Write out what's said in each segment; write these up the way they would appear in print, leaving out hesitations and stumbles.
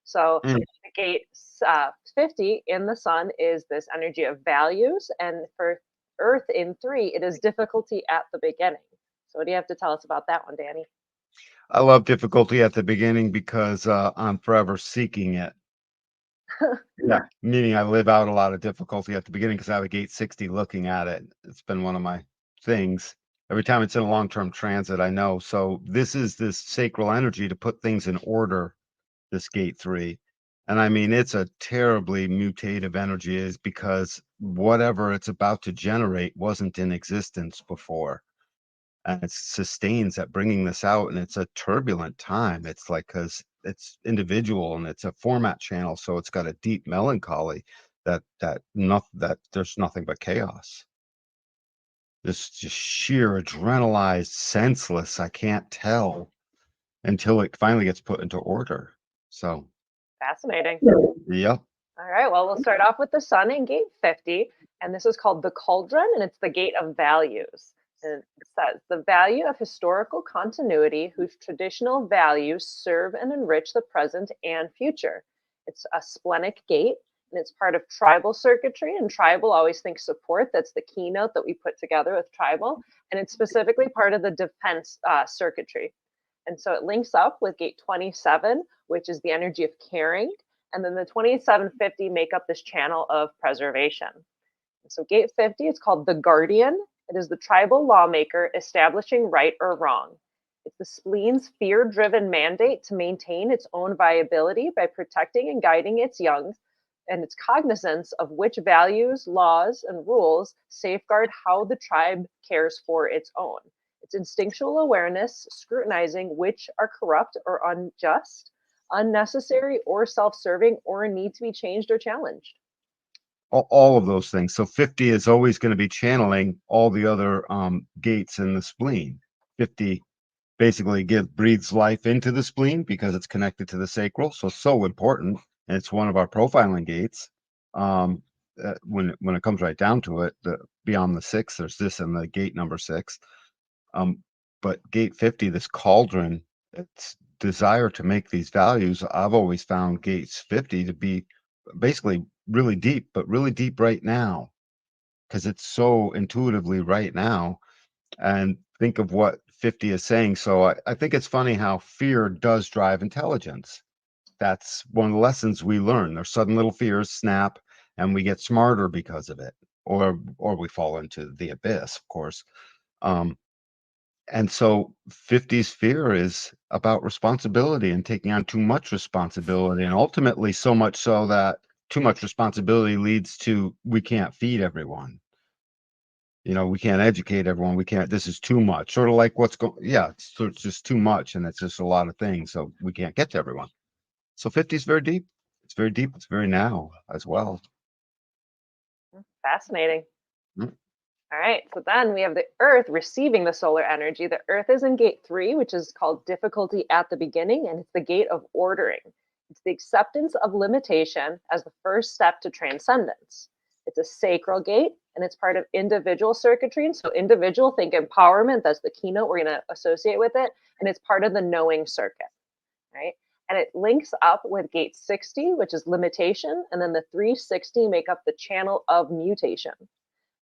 So Mm. the gate 50 in the sun is this energy of values, and for Earth in 3, it is difficulty at the beginning. So what do you have to tell us about that one, Danny? I love difficulty at the beginning because I'm forever seeking it. Yeah. Meaning I live out a lot of difficulty at the beginning because I have a gate 60 looking at it. It's been one of my things. Every time it's in a long-term transit, I know. So this is this sacral energy to put things in order, this gate 3. And I mean, it's a terribly mutative energy is because whatever it's about to generate wasn't in existence before. And it sustains at bringing this out, and it's a turbulent time. It's like because it's individual and it's a format channel, so it's got a deep melancholy that there's nothing but chaos. This just sheer adrenalized, senseless. I can't tell until it finally gets put into order. So, Fascinating. yep. All right, well, we'll start off with the sun in gate 50, and this is called the cauldron, and it's the gate of values. And it says the value of historical continuity whose traditional values serve and enrich the present and future. It's a splenic gate, and it's part of tribal circuitry, and tribal always thinks support. That's the keynote that we put together with tribal, and it's specifically part of the defense circuitry. And so it links up with gate 27, which is the energy of caring, and then the 2750 make up this channel of preservation. So gate 50 is called the guardian. It is the tribal lawmaker establishing right or wrong. It's the spleen's fear-driven mandate to maintain its own viability by protecting and guiding its young, and its cognizance of which values, laws, and rules safeguard how the tribe cares for its own. It's instinctual awareness, scrutinizing which are corrupt or unjust, unnecessary or self-serving, or need to be changed or challenged. All of those things. So 50 is always going to be channeling all the other gates in the spleen. 50 basically breathes life into the spleen because it's connected to the sacral. So important. And it's one of our profiling gates. When it comes right down to it, beyond the 6, there's this in the gate number 6. But gate 50, this cauldron, it's desire to make these values. I've always found gates 50 to be basically really deep, but really deep right now because it's so intuitively right now. And think of what 50 is saying. So I think it's funny how fear does drive intelligence. That's one of the lessons we learn. There's sudden little fears snap and we get smarter because of it, or we fall into the abyss, of course. Um, and so 50's fear is about responsibility and taking on too much responsibility, and ultimately so much so that too much responsibility leads to we can't feed everyone. We can't educate everyone. We can't. This is too much. Sort of like what's going. Yeah, it's just too much, and it's just a lot of things. So we can't get to everyone. So 50 is very deep. It's very deep. It's very now as well. Fascinating. Mm. All right, so then we have the Earth receiving the solar energy. The Earth is in gate 3, which is called difficulty at the beginning, and it's the gate of ordering. It's the acceptance of limitation as the first step to transcendence. It's a sacral gate, and it's part of individual circuitry. And so, individual, think empowerment. That's the keynote we're going to associate with it. And it's part of the knowing circuit, right? And it links up with gate 60, which is limitation. And then the 360 make up the channel of mutation.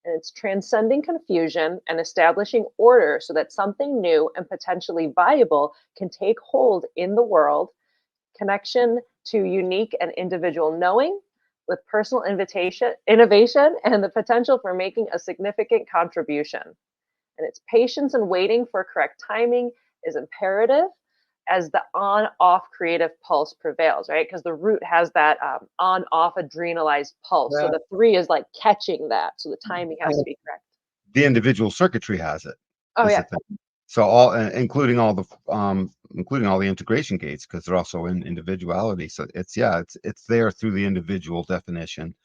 And it's transcending confusion and establishing order so that something new and potentially viable can take hold in the world, connection to unique and individual knowing with personal innovation, and the potential for making a significant contribution. And it's patience and waiting for correct timing is imperative as the on off creative pulse prevails, right? Because the root has that on off adrenalized pulse. So Yeah. the 3 is like catching that. So the timing has to be correct. The individual circuitry has it. Oh, Is yeah. the thing. So including all the integration gates because they're also in individuality. So it's there through the individual definition.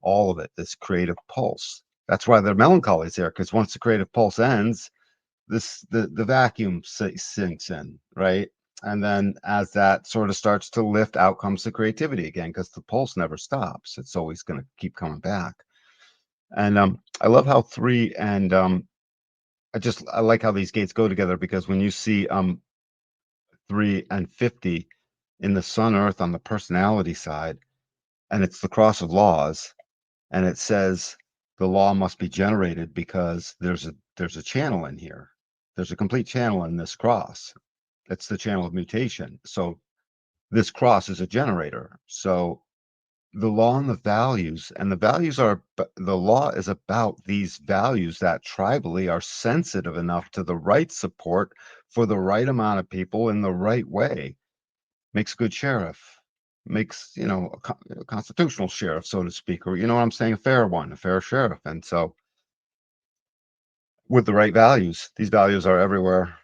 All of it. This creative pulse. That's why the melancholy is there because once the creative pulse ends, the vacuum sinks in, right? And then as that sort of starts to lift, out comes the creativity again because the pulse never stops. It's always going to keep coming back. And I love how 3 and I like how these gates go together because when you see 3 and 50 in the sun earth on the personality side, and it's the cross of laws, and it says the law must be generated because there's a channel in here. There's a complete channel in this cross. That's the channel of mutation. So this cross is a generator. So the law and the values are, the law is about these values that tribally are sensitive enough to the right support for the right amount of people in the right way. Makes a good sheriff, makes, a constitutional sheriff, so to speak, or, you know what I'm saying, a fair one, a fair sheriff. And so with the right values, these values are everywhere.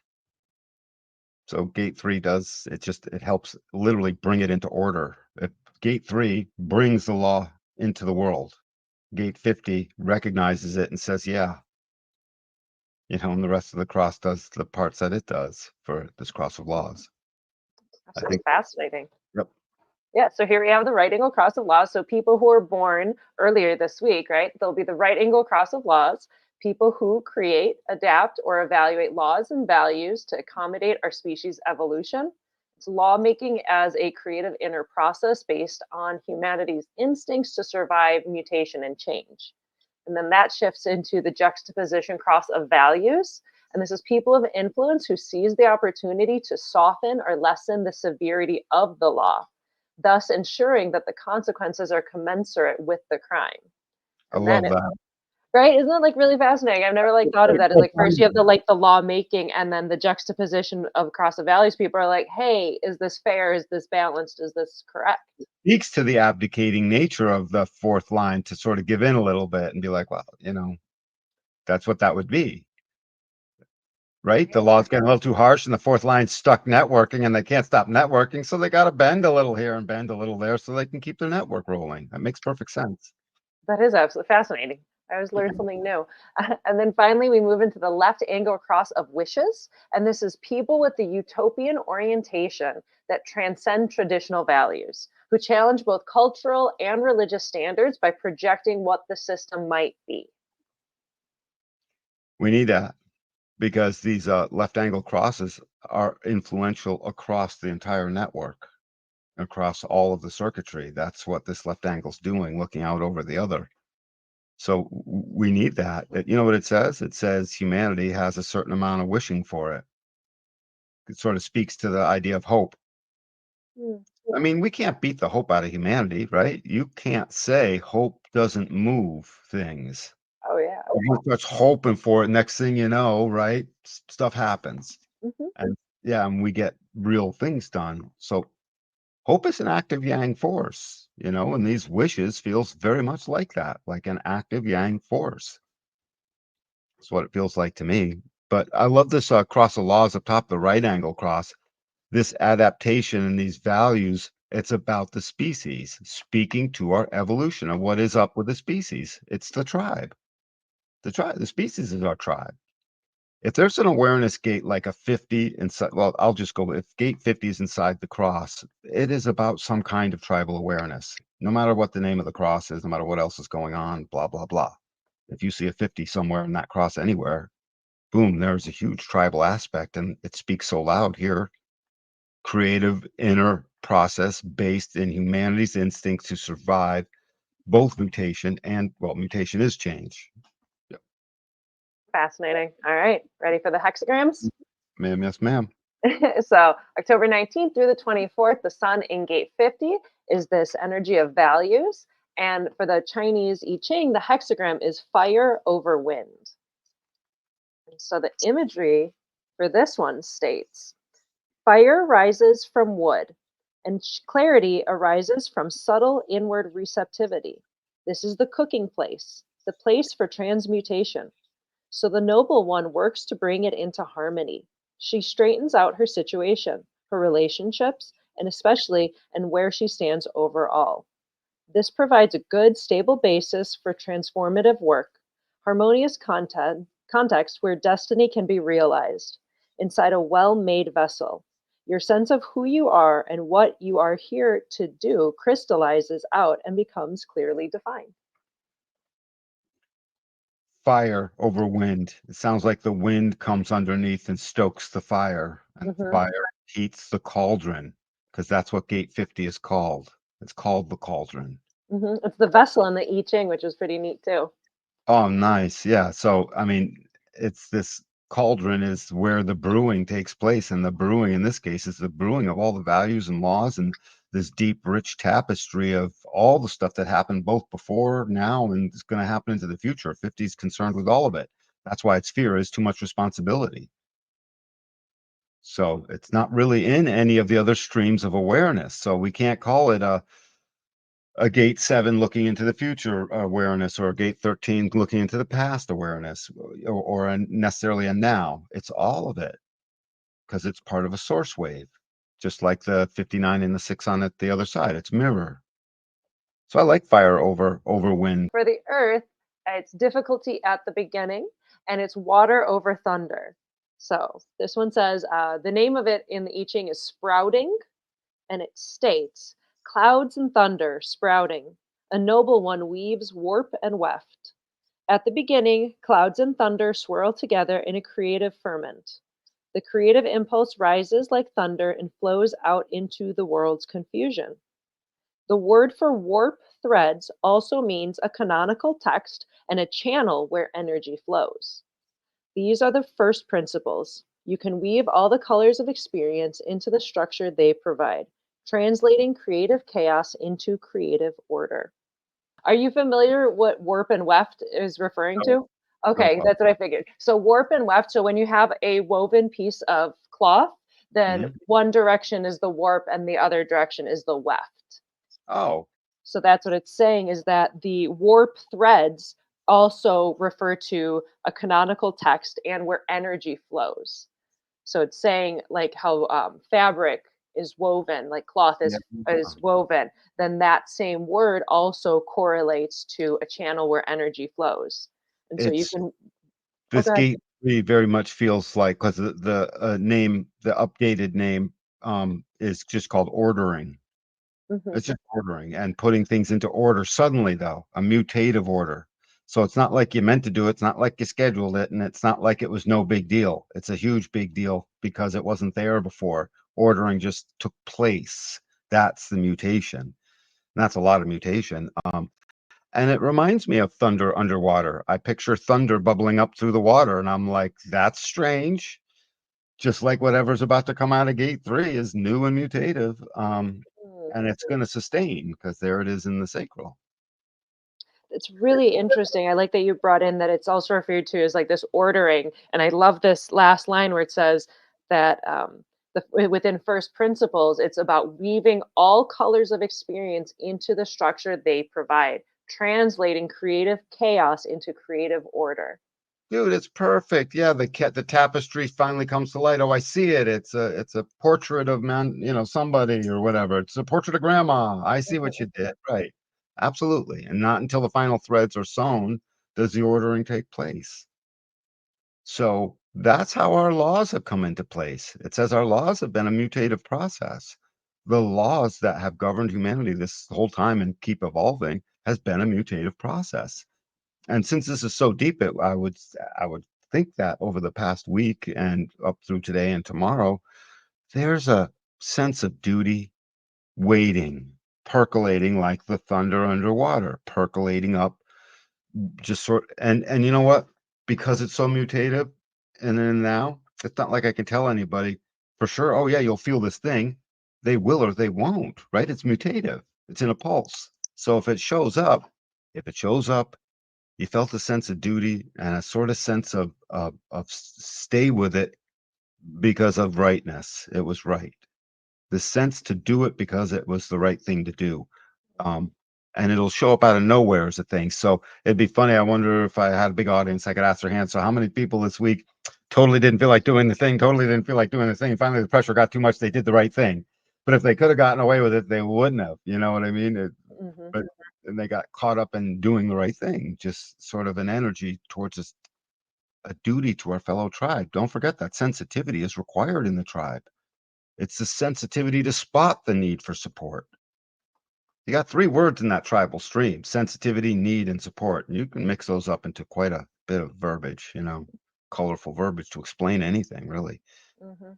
So gate 3 does, it helps literally bring it into order. If gate 3 brings the law into the world, gate 50 recognizes it and says, yeah, and the rest of the cross does the parts that it does for this cross of laws. I Absolutely think, fascinating. yep. Yeah, so here we have the right angle cross of laws. So people who are born earlier this week, right? There'll be the right angle cross of laws, people who create, adapt, or evaluate laws and values to accommodate our species' evolution. It's lawmaking as a creative inner process based on humanity's instincts to survive mutation and change. And then that shifts into the juxtaposition cross of values. And this is people of influence who seize the opportunity to soften or lessen the severity of the law, thus ensuring that the consequences are commensurate with the crime. I And then, love that. right? Isn't that like really fascinating? I've never like thought of that as like first you have the law making and then the juxtaposition of across the values. People are like, hey, is this fair? Is this balanced? Is this correct? Speaks to the abdicating nature of the fourth line to sort of give in a little bit and be like, well, that's what that would be, right? The law's getting a little too harsh and the fourth line's stuck networking and they can't stop networking. So they got to bend a little here and bend a little there so they can keep their network rolling. That makes perfect sense. That is absolutely fascinating. I always learn something new. And then finally, we move into the left angle cross of wishes. And this is people with the utopian orientation that transcend traditional values, who challenge both cultural and religious standards by projecting what the system might be. We need that because these left angle crosses are influential across the entire network, across all of the circuitry. That's what this left angle's doing, looking out over the other. So we need that. You know what it says? It says humanity has a certain amount of wishing for it. It sort of speaks to the idea of hope. Hmm. I mean, we can't beat the hope out of humanity, right? You can't say hope doesn't move things. Oh, yeah. Everyone starts hoping for it. Next thing you know, right? Stuff happens. Hmm. And yeah, and we get real things done. So hope is an active yang force, and these wishes feels very much like that, like an active yang force. That's what it feels like to me. But I love this cross of laws up top, the right angle cross, this adaptation and these values. It's about the species speaking to our evolution of what is up with the species. It's the tribe. The species is our tribe. If there's an awareness gate like a 50 inside, well, I'll just go if gate 50 is inside the cross, it is about some kind of tribal awareness, no matter what the name of the cross is, no matter what else is going on, blah, blah, blah. If you see a 50 somewhere in that cross anywhere, boom, there's a huge tribal aspect, and it speaks so loud here. Creative inner process based in humanity's instinct to survive both mutation and, well, mutation is change. Yep. Fascinating. All right. Ready for the hexagrams? Ma'am, yes, ma'am. So October 19th through the 24th, the sun in gate 50 is this energy of values. And for the Chinese I Ching, the hexagram is fire over wind. And so the imagery for this one states fire rises from wood, and clarity arises from subtle inward receptivity. This is the cooking place, the place for transmutation. So the noble one works to bring it into harmony. She straightens out her situation, her relationships, and especially and where she stands overall. This provides a good, stable basis for transformative work, harmonious context where destiny can be realized inside a well made vessel. Your sense of who you are and what you are here to do crystallizes out and becomes clearly defined. Fire over wind. It sounds like the wind comes underneath and stokes the fire, and Mhm. fire heats the cauldron. because that's what gate 50 is called. It's called the cauldron. It's the vessel in the I Ching, which is pretty neat too. Oh, nice. Yeah. So, I mean, it's this cauldron is where the brewing takes place. And the brewing in this case is the brewing of all the values and laws and this deep, rich tapestry of all the stuff that happened both before, now, and it's going to happen into the future. 50 is concerned with all of it. That's why its fear is too much responsibility. So it's not really in any of the other streams of awareness. So we can't call it a gate 7 looking into the future awareness or a gate 13 looking into the past awareness or necessarily a now. It's all of it because it's part of a source wave, just like the 59 and the 6 on it the other side. It's mirror. So I like fire over wind. For the earth, it's difficulty at the beginning, and it's water over thunder. So this one says the name of it in the I Ching is sprouting, and it states clouds and thunder sprouting. A noble one weaves warp and weft. At the beginning, clouds and thunder swirl together in a creative ferment. The creative impulse rises like thunder and flows out into the world's confusion. The word for warp threads also means a canonical text and a channel where energy flows. These are the first principles. You can weave all the colors of experience into the structure they provide, translating creative chaos into creative order. Are you familiar what warp and weft is referring No, to? no Okay, problem. that's what I figured. So warp and weft, so when you have a woven piece of cloth, then Mhm. one direction is the warp and the other direction is the weft. Oh, So that's what it's saying is that the warp threads also refer to a canonical text and where energy flows. So it's saying like how fabric is woven, like cloth yeah. is woven. Then that same word also correlates to a channel where energy flows, and so you It's can. Oh, this go ahead. gate 3 very much feels like because the name, the updated name, is just called ordering. Hmm. It's just ordering and putting things into order suddenly, though, a mutative order. So it's not like you meant to do it. It's not like you scheduled it. And it's not like it was no big deal. It's a huge big deal because it wasn't there before. Ordering just took place. That's the mutation. And that's a lot of mutation. And it reminds me of thunder underwater. I picture thunder bubbling up through the water, and I'm like, that's strange. Just like whatever's about to come out of gate 3 is new and mutative. And it's going to sustain because there it is in the sacral. It's really interesting. I like that you brought in that it's also referred to as like this ordering, and I love this last line where it says that within first principles, it's about weaving all colors of experience into the structure they provide, translating creative chaos into creative order. Dude, it's perfect. Yeah, the tapestry finally comes to light. Oh, I see it. It's a portrait of man, somebody or whatever. It's a portrait of grandma. I see what you did. Right. Absolutely. And not until the final threads are sewn does the ordering take place. So that's how our laws have come into place. It says our laws have been a mutative process. The laws that have governed humanity this whole time and keep evolving has been a mutative process. And since this is so deep, I would think that over the past week and up through today and tomorrow, there's a sense of duty waiting, percolating like the thunder underwater, percolating up just sort and you know what? Because it's so mutative and then now, it's not like I can tell anybody for sure, oh yeah, you'll feel this thing. They will or they won't, right? It's mutative. It's in a pulse. So if it shows up, you felt a sense of duty and a sort of sense of stay with it because of rightness. It was right. The sense to do it because it was the right thing to do. Um, and it'll show up out of nowhere as a thing. So it'd be funny. I wonder if I had a big audience, I could ask their hands. So how many people this week totally didn't feel like doing the thing, totally didn't feel like doing the thing. Finally, the pressure got too much. They did the right thing. But if they could have gotten away with it, they wouldn't have. You know what I mean? Hmm. But and they got caught up in doing the right thing, just sort of an energy towards a duty to our fellow tribe. Don't forget that sensitivity is required in the tribe. It's the sensitivity to spot the need for support. You got three words in that tribal stream: sensitivity, need, and support. And you can mix those up into quite a bit of verbiage, colorful verbiage to explain anything, really. Hmm.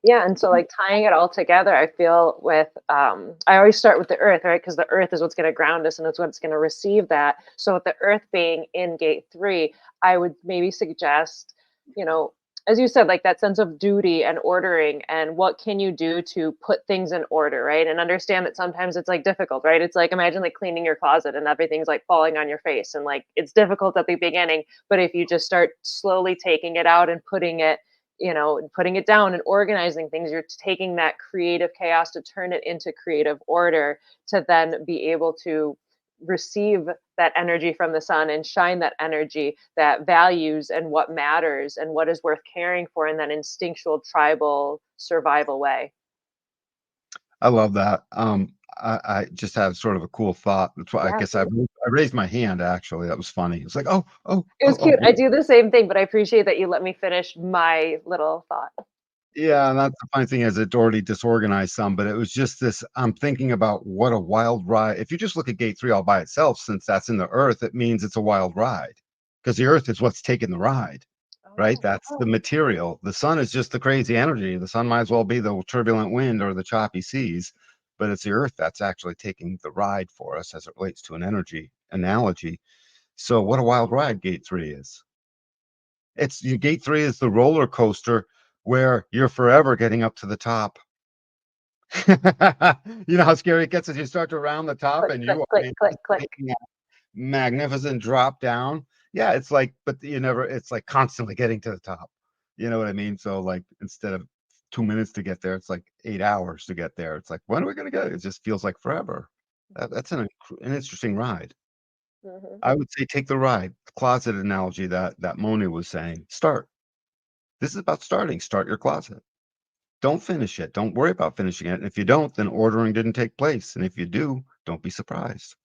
Yeah, and so like tying it all together, I feel with I always start with the earth, right? Because the earth is what's going to ground us and it's what's going to receive that. So with the earth being in gate 3, I would maybe suggest, you know, as you said, like that sense of duty and ordering and what can you do to put things in order, right? And understand that sometimes it's like difficult, right? It's like imagine like cleaning your closet and everything's like falling on your face and like it's difficult at the beginning, but if you just start slowly taking it out and putting it, putting it down and organizing things, you're taking that creative chaos to turn it into creative order to then be able to receive that energy from the sun and shine that energy that values and what matters and what is worth caring for in that instinctual tribal survival way. I love that. I just have sort of a cool thought. That's why I Yeah, guess I raised my hand actually. That was funny. It's like, oh, oh, it oh, was oh. cute. I do the same thing, but I appreciate that you let me finish my little thought. Yeah, and that's the funny thing is it already disorganized some, but it was just this. I'm thinking about what a wild ride. If you just look at gate 3 all by itself, since that's in the earth, it means it's a wild ride because the earth is what's taking the ride, right? Oh, That's the wow. material. The sun is just the crazy energy. The sun might as well be the turbulent wind or the choppy seas, but it's the earth that's actually taking the ride for us as it relates to an energy analogy. So, what a wild ride gate 3 is. It's your gate 3 is the roller coaster where you're forever getting up to the top. You know how scary it gets as you start to round the top Click, and click, you are click, click, click. anticipating a magnificent drop down. Yeah, it's like, but you never, it's like constantly getting to the top. You know what I mean? So, like, instead of 2 minutes to get there, it's like 8 hours to get there. It's like, when are we going to get it? It just feels like forever. That's an interesting ride. Mhm. I would say take the ride, closet analogy that Moni was saying. Start. This is about starting. Start your closet. Don't finish it. Don't worry about finishing it. And if you don't, then ordering didn't take place. And if you do, don't be surprised.